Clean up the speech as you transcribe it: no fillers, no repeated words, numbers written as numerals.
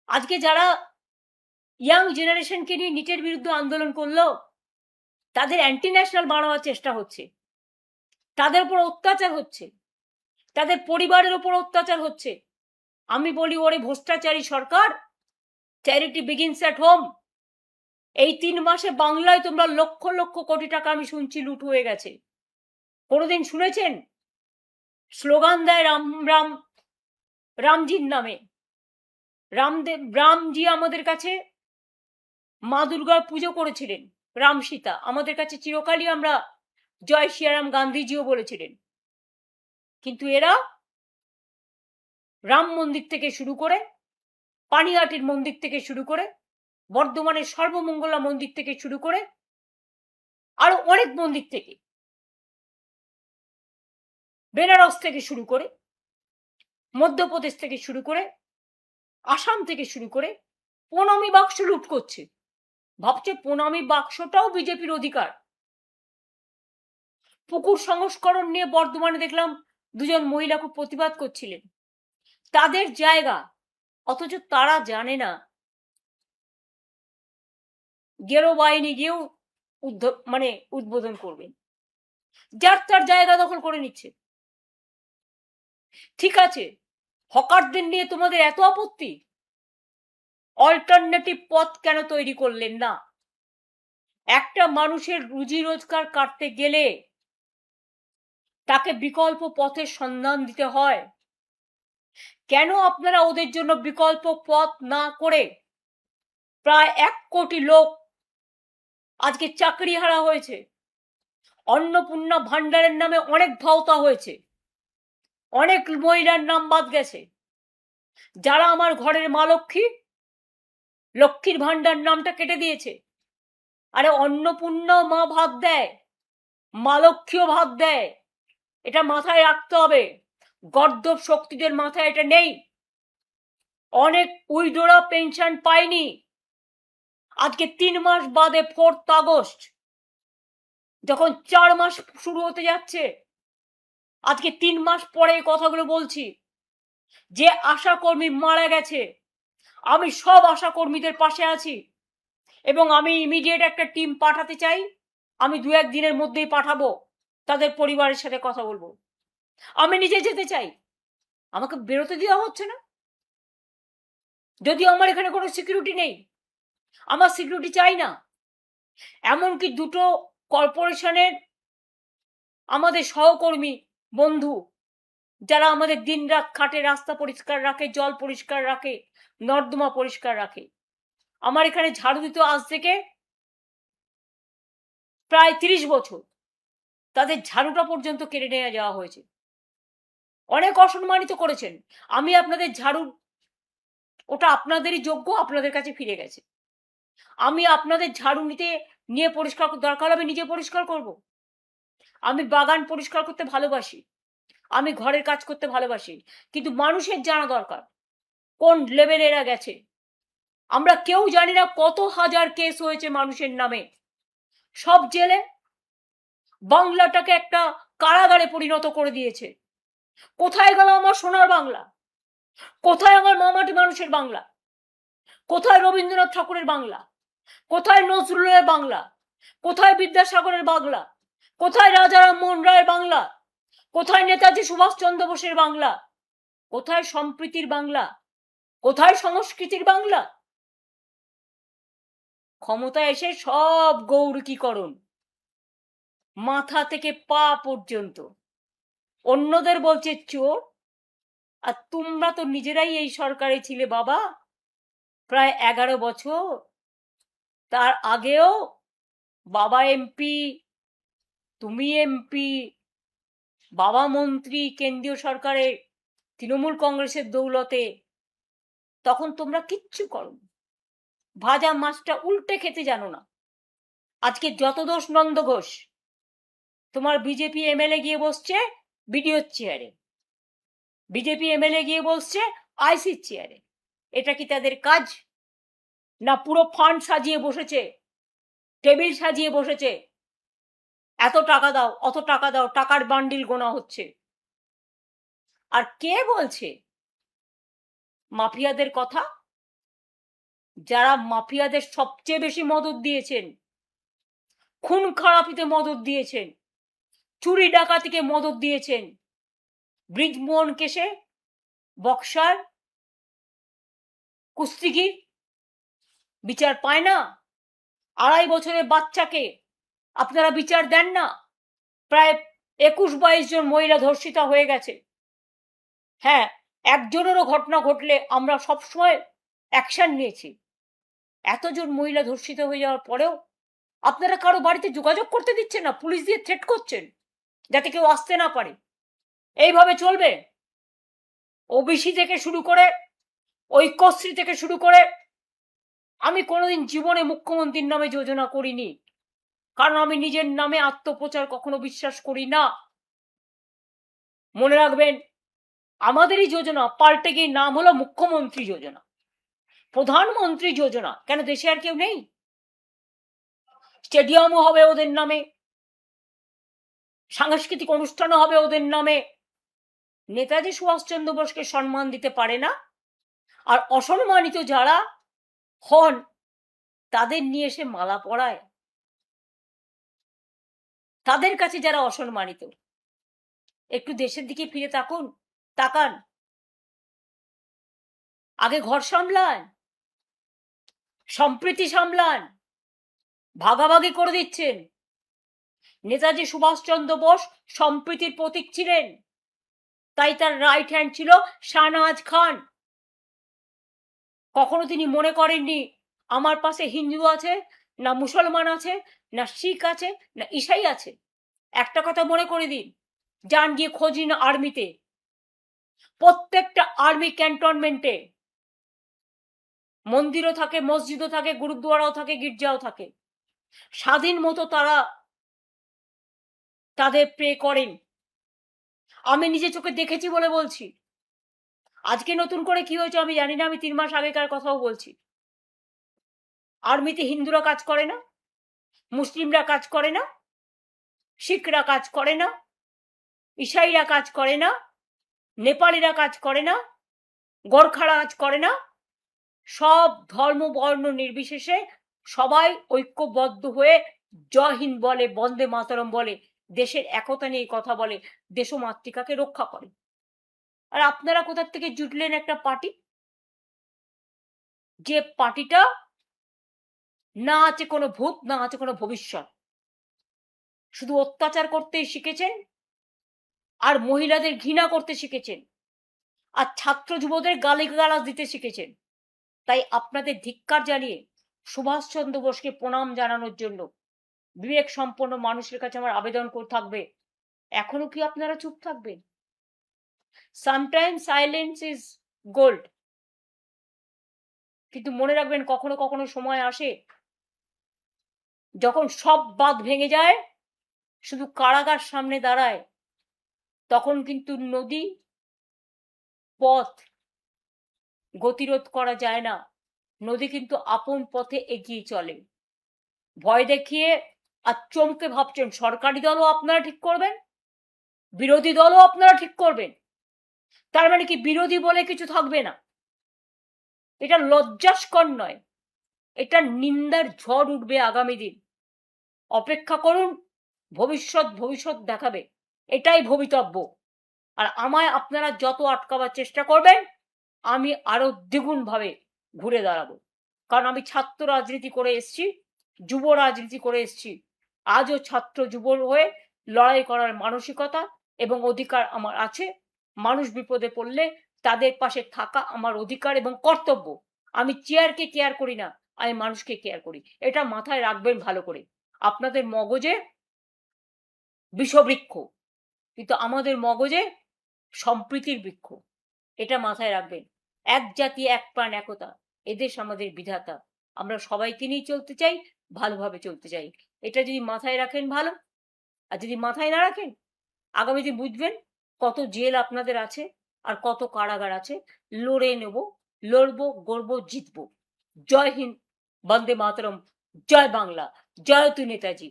আজকে যারা ইয়াং জেনারেশনকে নিয়ে নিটের বিরুদ্ধে আন্দোলন করলো, তাদের অ্যান্টি ন্যাশনাল বানানোর চেষ্টা হচ্ছে, তাদের উপর অত্যাচার হচ্ছে, তাদের পরিবারের উপর অত্যাচার হচ্ছে। আমি বলি, ওরে ভ্রষ্টাচারী সরকার, চ্যারিটি বিগিনস অ্যাট হোম। এই 3 মাসে বাংলায় তোমরা লক্ষ লক্ষ কোটি টাকা আমি শুনছি লুট হয়ে গেছে। কোনোদিন শুনেছেন স্লোগান দেয় রাম রাম, রামজির নামে? রামজি আমাদের কাছে মা দুর্গার পুজো করেছিলেন, রাম সীতা আমাদের কাছে চিরকালই আমরা জয় শ্রীরাম, গান্ধীজিও বলেছিলেন। কিন্তু এরা রাম মন্দির থেকে শুরু করে, পানিহাটির মন্দির থেকে শুরু করে, বর্ধমানের সর্বমঙ্গলা মন্দির থেকে শুরু করে, আরো অনেক মন্দির থেকে, বেনারস থেকে শুরু করে, মধ্যপ্রদেশ থেকে শুরু করে, আসাম থেকে শুরু করে প্রণামী বাক্স লুট করছে। ভাবছে প্রণামী বাক্সটাও বিজেপির অধিকার। পুকুর সংস্করণ নিয়ে বর্ধমানে দেখলাম 2জন মহিলা খুব প্রতিবাদ করছিলেন, তাদের জায়গা, অথচ তারা জানে না গেরো বাহিনী গিয়েও উদ্বোধন করবেন। যার তার জায়গা দখল করে নিচ্ছে। ঠিক আছে, হকারদের নিয়ে তোমাদের এত আপত্তি, অল্টারনেটিভ পথ কেন তৈরি করলেন না? একটা মানুষের রুজি রোজগার কাটতে গেলে তাকে বিকল্প পথের সন্ধান দিতে হয়। কেন আপনারা ওদের জন্য বিকল্প পথ না করে প্রায় 1 কোটি লোক আজকে চাকরি হারা হয়েছে? অন্নপূর্ণা ভান্ডারের নামে অনেক ভাওতা হয়েছে, অনেক মহিলার নাম বাদ গেছে। যারা আমার ঘরের মা লক্ষ্মী, লক্ষ্মীর ভান্ডার নামটা কেটে দিয়েছে। আরে অন্নপূর্ণা মা ভাত দেয়, মা লক্ষ্মীও ভাত দেয়, এটা মাথায় রাখতে হবে। গর্দভ শক্তিদের মাথায় এটা নেই। অনেক উইডোরা পেনশন পায়নি। আজকে 3 মাস বাদে 4th আগস্ট, যখন 4 মাস শুরু হতে যাচ্ছে, আজকে 3 মাস পরে কথাগুলো বলছি। যে আশাকর্মী মারা গেছে, আমি সব আশাকর্মীদের পাশে আছি এবং আমি ইমিডিয়েট একটা টিম পাঠাতে চাই। আমি 2-1 দিনের মধ্যেই পাঠাবো, তাদের পরিবারের সাথে কথা বলবো। আমি নিজে যেতে চাই, আমাকে বেরোতে দেওয়া হচ্ছে না। যদিও আমার এখানে কোনো সিকিউরিটি নেই, আমার সিকিউরিটি চাই না। এমনকি 2টো কর্পোরেশনের আমাদের সহকর্মী বন্ধু, যারা আমাদের দিনরাত খাটে, রাস্তা পরিষ্কার রাখে, জল পরিষ্কার রাখে, নর্দমা পরিষ্কার রাখে, আমার এখানে ঝাড়ু দিতে আজ থেকে প্রায় 30 বছর, তাদের ঝাড়ুটা পর্যন্ত কেড়ে নিয়ে যাওয়া হয়েছে। অনেক অসম্মানিত করেছেন। আমি আপনাদের ঝাড়ু, ওটা আপনাদেরই যোগ্য, আপনাদের কাছে ফিরে গেছে। আমি আপনাদের ঝাড়ু নিয়ে পরিষ্কার, দরকার হবে নিজে পরিষ্কার করব। আমি বাগান পরিষ্কার করতে ভালোবাসি, আমি ঘরের কাজ করতে ভালোবাসি, কিন্তু মানুষের জানা দরকার কোন লেভেলে এরা গেছে। আমরা কেউ জানি না কত হাজার কেস হয়েছে মানুষের নামে, সব জেলে। বাংলাটাকে একটা কারাগারে পরিণত করে দিয়েছে। কোথায় গেল আমার সোনার বাংলা? কোথায় আমার মামাটি মানুষের বাংলা? কোথায় রবীন্দ্রনাথ ঠাকুরের বাংলা? কোথায় নজরুলের বাংলা? কোথায় বিদ্যাসাগরের বাংলা? কোথায় রাজা রামমোহন রায়ের বাংলা? কোথায় নেতাজি সুভাষচন্দ্র বোসের বাংলা? কোথায় সম্প্রীতির বাংলা? কোথায় সংস্কৃতির বাংলা? ক্ষমতায় এসে সব গৌরকীকরণ, মাথা থেকে পা পর্যন্ত। অন্যদের বলছে চোর, আর তোমরা তো নিজেরাই এই সরকারে ছিলে বাবা প্রায় 11 বছর। তার আগেও বাবা এমপি, তুমি এমপি, বাবা মন্ত্রী কেন্দ্রীয় সরকারে তৃণমূল কংগ্রেসের দৌলতে। তখন তোমরা কিচ্ছু করো, ভাজা মাছটা উল্টে খেতে জানো না। আজকে যত দোষ নন্দ ঘোষ, তোমার বিজেপি এমএলএ গিয়ে বসছে বিডিওর চেয়ারে, বিজেপি এমএলএ গিয়ে বসছে আইসির চেয়ারে। এটা কি তাদের কাজ? না পুরো ফান্ড সাজিয়ে বসেছে, টেবিল সাজিয়ে বসেছে, এত টাকা দাও, অত টাকা দাও, টাকার বান্ডিল গোনা হচ্ছে। আর কে বলছে মাফিয়াদের কথা? যারা মাফিয়াদের সবচেয়ে বেশি মদত দিয়েছেন, খুন খারাপিতে মদত দিয়েছেন, চুরি ডাকাতিকে মদত দিয়েছেন, ব্রিজমোহন কেসে বক্সার কুস্তিগির বিচার পায় না, 2.5 বছরের বাচ্চাকে আপনারা বিচার দেন না, প্রায় 21-22 জন মহিলা ধর্ষিতা হয়ে গেছে। হ্যাঁ, একজনেরও ঘটনা ঘটলে আমরা সবসময় অ্যাকশন নিয়েছি। এতজন মহিলা ধর্ষিত হয়ে যাওয়ার পরেও আপনারা কারো বাড়িতে যোগাযোগ করতে দিচ্ছেন না, পুলিশ দিয়ে থ্রেট করছেন যাতে কেউ আসতে না পারে। এইভাবে চলবে? ওবিসি থেকে শুরু করে, ঐক্যশ্রী থেকে শুরু করে, আমি কোনোদিন জীবনে মুখ্যমন্ত্রীর নামে যোজনা করিনি, কারণ আমি নিজের নামে আত্মপ্রচার কখনো বিশ্বাস করি না। মনে রাখবেন, আমাদেরই যোজনা পাল্টে গিয়ে নাম হলো মুখ্যমন্ত্রী যোজনা, প্রধানমন্ত্রী যোজনা। কেন দেশে আর কেউ নেই? স্টেডিয়ামও হবে ওদের নামে, সাংস্কৃতিক অনুষ্ঠানও হবে ওদের নামে। নেতাজি সুভাষচন্দ্র বোসকে সম্মান দিতে পারে না, আর অসম্মানিত যারা হন তাদের নিয়ে এসে মালা পরায়। তাদের কাছে যারা অসম্মানিত, একটু দেশের দিকে ফিরে তাকান। আগে ঘর সামলান, সম্প্রীতি সামলান। ভাগাভাগি করে দিচ্ছেন। নেতাজি সুভাষচন্দ্র বোস সম্প্রীতির প্রতীক ছিলেন, তাই তার রাইট হ্যান্ড ছিল শাহনওয়াজ খান। কখনো তিনি মনে করেননি আমার পাশে হিন্দু আছে, না মুসলমান আছে, না শিখ আছে, না ঈসাই আছে। একটা কথা মনে করে দিন, যান গিয়ে খোঁজ নিন আর্মিতে, প্রত্যেকটা আর্মি ক্যান্টনমেন্টে মন্দিরও থাকে, মসজিদও থাকে, গুরুদ্বারাও থাকে, গির্জাও থাকে। স্বাধীন মতো তারা তাদের প্রে করেন। আমি নিজে চোখে দেখেছি বলে বলছি। আজকে নতুন করে কি হয়েছে আমি জানি না, আমি 3 মাস আগেকার কথাও বলছি। আর্মিতে হিন্দুরা কাজ করে না, মুসলিমরা কাজ করে না, শিখরা কাজ করে না, ঈসাইরা কাজ করে না, নেপালিরা কাজ করে না, গোর্খারা কাজ করে না। সব ধর্ম বর্ণ নির্বিশেষে সবাই ঐক্যবদ্ধ হয়ে জয় হিন্দ বলে, বন্দে মাতরম বলে, দেশের একতা নিয়ে কথা বলে, দেশ ও মাতৃকাকে রক্ষা করে। আর আপনারা কোথা থেকে জুটলেন একটা পার্টি, যে পার্টিটা না আছে কোনো ভূত, না আছে কোনো ভবিষ্যৎ, শুধু অত্যাচার করতেই শিখেছেন, আর মহিলাদের ঘৃণা করতে শিখেছেন, আর ছাত্র যুবদের গালিগালাজ দিতে শিখেছেন। তাই আপনাদের ধিক্কার জানিয়ে সুভাষচন্দ্র বোসকে প্রণাম জানানোর জন্য বিবেক সম্পন্ন মানুষের কাছে আমার আবেদন করে থাকবে, এখনো কি আপনারা চুপ থাকবেন? Sometimes silence is gold. কিন্তু মনে রাখবেন, কখনো কখনো সময় আসে যখন সব বাঁধ ভেঙে যায়, শুধু কারাগার সামনে দাঁড়ায়, তখন কিন্তু নদী পথ গতিরোধ করা যায় না। নদী কিন্তু আপন পথে এগিয়ে চলে। ভয় দেখিয়ে আর চমকে ভাবছেন সরকারি দলও আপনারা ঠিক করবেন, বিরোধী দলও আপনারা ঠিক করবেন, তার মানে কি বিরোধী বলে কিছু থাকবে না? এটা লজ্জাস্কর নয়, এটা নিন্দার ঝড় উঠবে আগামী দিন। অপেক্ষা করুন, ভবিষ্যৎ দেখাবে, এটাই ভবিতব্য। আর আমায় আপনারা যত আটকাবার চেষ্টা করবেন, আমি আরো দ্বিগুণ ভাবে ঘুরে দাঁড়াবো। কারণ আমি ছাত্র রাজনীতি করে এসছি, যুব রাজনীতি করে এসছি। আজও ছাত্র যুব হয়ে লড়াই করার মানসিকতা এবং অধিকার আমার আছে। মানুষ বিপদে পড়লে তাদের পাশে থাকা আমার অধিকার এবং কর্তব্য। আমি চেয়ারকে কেয়ার করি না, আমি মানুষকে কেয়ার করি। এটা মাথায় রাখবেন ভালো করে। আপনাদের মগজে বিষবৃক্ষ, কিন্তু আমাদের মগজে সম্প্রীতির বৃক্ষ। এটা মাথায় রাখবেন। এক জাতি, এক প্রাণ, একতা, এদেশ আমাদের বিধাতা। আমরা সবাইকে নিয়ে চলতে চাই, ভালোভাবে চলতে চাই। এটা যদি মাথায় রাখেন ভালো, আর যদি মাথায় না রাখেন, আগামী দিন বুঝবেন কত জেল আপনাদের আছে আর কত কারাগার আছে। লড়ে নেব, লড়বো, গড়বো, জিতবো। জয় হিন্দ, বন্দে মাতরম, জয় বাংলা, জয়তু নেতাজি।